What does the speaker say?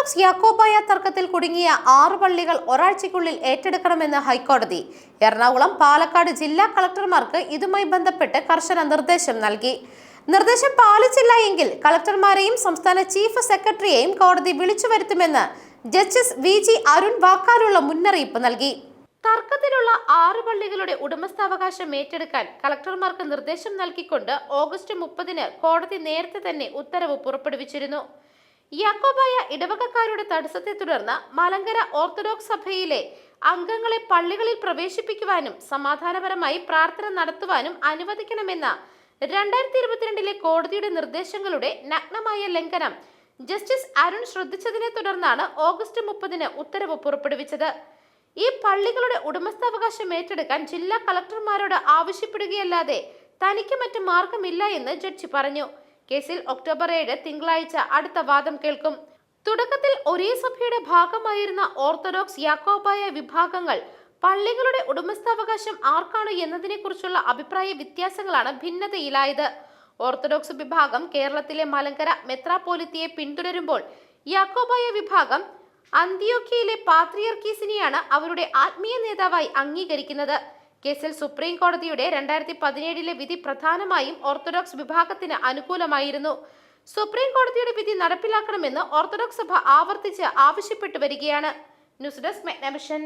Orthodox Yakobaya തർക്കത്തിൽ കുടുങ്ങിയ 6 പള്ളികൾ ഒരാഴ്ചയ്ക്കുള്ളിൽ ഏറ്റെടുക്കണമെന്ന് ഹൈക്കോടതി. എറണാകുളം, പാലക്കാട് ജില്ലാ കളക്ടർമാർക്ക് ഇതുമായി ബന്ധപ്പെട്ട് കർശന നിർദ്ദേശം നൽകി. നിർദ്ദേശം പാലിച്ചില്ല എങ്കിൽ കളക്ടർമാരെയും സംസ്ഥാന ചീഫ് സെക്രട്ടറിയെയും കോടതി വിളിച്ചു വരുത്തുമെന്ന് ജസ്റ്റിസ് VG അരുൺ വാക്കാലുള്ള മുന്നറിയിപ്പ് നൽകി. തർക്കത്തിലുള്ള 6 പള്ളികളുടെ ഉടമസ്ഥാവകാശം ഏറ്റെടുക്കാൻ കളക്ടർമാർക്ക് നിർദ്ദേശം നൽകിക്കൊണ്ട് ഓഗസ്റ്റ് 30-ന് കോടതി നേരത്തെ തന്നെ ഉത്തരവ് പുറപ്പെടുവിച്ചിരുന്നു. യാക്കോബായ ഇടവകക്കാരുടെ തടസ്സത്തെ തുടർന്ന് മലങ്കര ഓർത്തഡോക്സ് സഭയിലെ അംഗങ്ങളെ പള്ളികളിൽ പ്രവേശിപ്പിക്കുവാനും സമാധാനപരമായി പ്രാർത്ഥന നടത്തുവാനും അനുവദിക്കണമെന്ന 2022-ലെ കോടതിയുടെ നിർദ്ദേശങ്ങളുടെ നഗ്നമായ ലംഘനം ജസ്റ്റിസ് അരുൺ ശ്രദ്ധിച്ചതിനെ തുടർന്നാണ് ഓഗസ്റ്റ് 30-ന് ഉത്തരവ് പുറപ്പെടുവിച്ചത്. ഈ പള്ളികളുടെ ഉടമസ്ഥാവകാശം ഏറ്റെടുക്കാൻ ജില്ലാ കളക്ടർമാരോട് ആവശ്യപ്പെടുകയല്ലാതെ തനിക്ക് മറ്റു മാർഗമില്ല എന്ന് ജഡ്ജി പറഞ്ഞു. കേസിൽ ഒക്ടോബർ 7 തിങ്കളാഴ്ച അടുത്ത വാദം കേൾക്കും. തുടക്കത്തിൽ ഒരേ സഭയുടെ ഭാഗമായിരുന്ന ഓർത്തഡോക്സ് യാക്കോബായ വിഭാഗങ്ങൾ പള്ളികളുടെ ഉടമസ്ഥാവകാശം ആർക്കാണ് എന്നതിനെ കുറിച്ചുള്ള അഭിപ്രായ വ്യത്യാസങ്ങളാണ് ഭിന്നതയിലായത്. ഓർത്തഡോക്സ് വിഭാഗം കേരളത്തിലെ മലങ്കര മെത്രാപ്പോലിത്തയെ പിന്തുടരുമ്പോൾ യാക്കോബായ വിഭാഗം അന്ത്യോക്യയിലെ പാത്രിയർക്കീസിനെയാണ് അവരുടെ ആത്മീയ നേതാവായി അംഗീകരിക്കുന്നത്. കേസിൽ സുപ്രീം കോടതിയുടെ 2017-ലെ വിധി പ്രധാനമായും ഓർത്തഡോക്സ് വിഭാഗത്തിന് അനുകൂലമായിരുന്നു. സുപ്രീം കോടതിയുടെ വിധി നടപ്പിലാക്കണമെന്ന് ഓർത്തഡോക്സ് സഭ ആവർത്തിച്ച് ആവശ്യപ്പെട്ടു വരികയാണ്. News desk മെഗ്നവിഷൻ.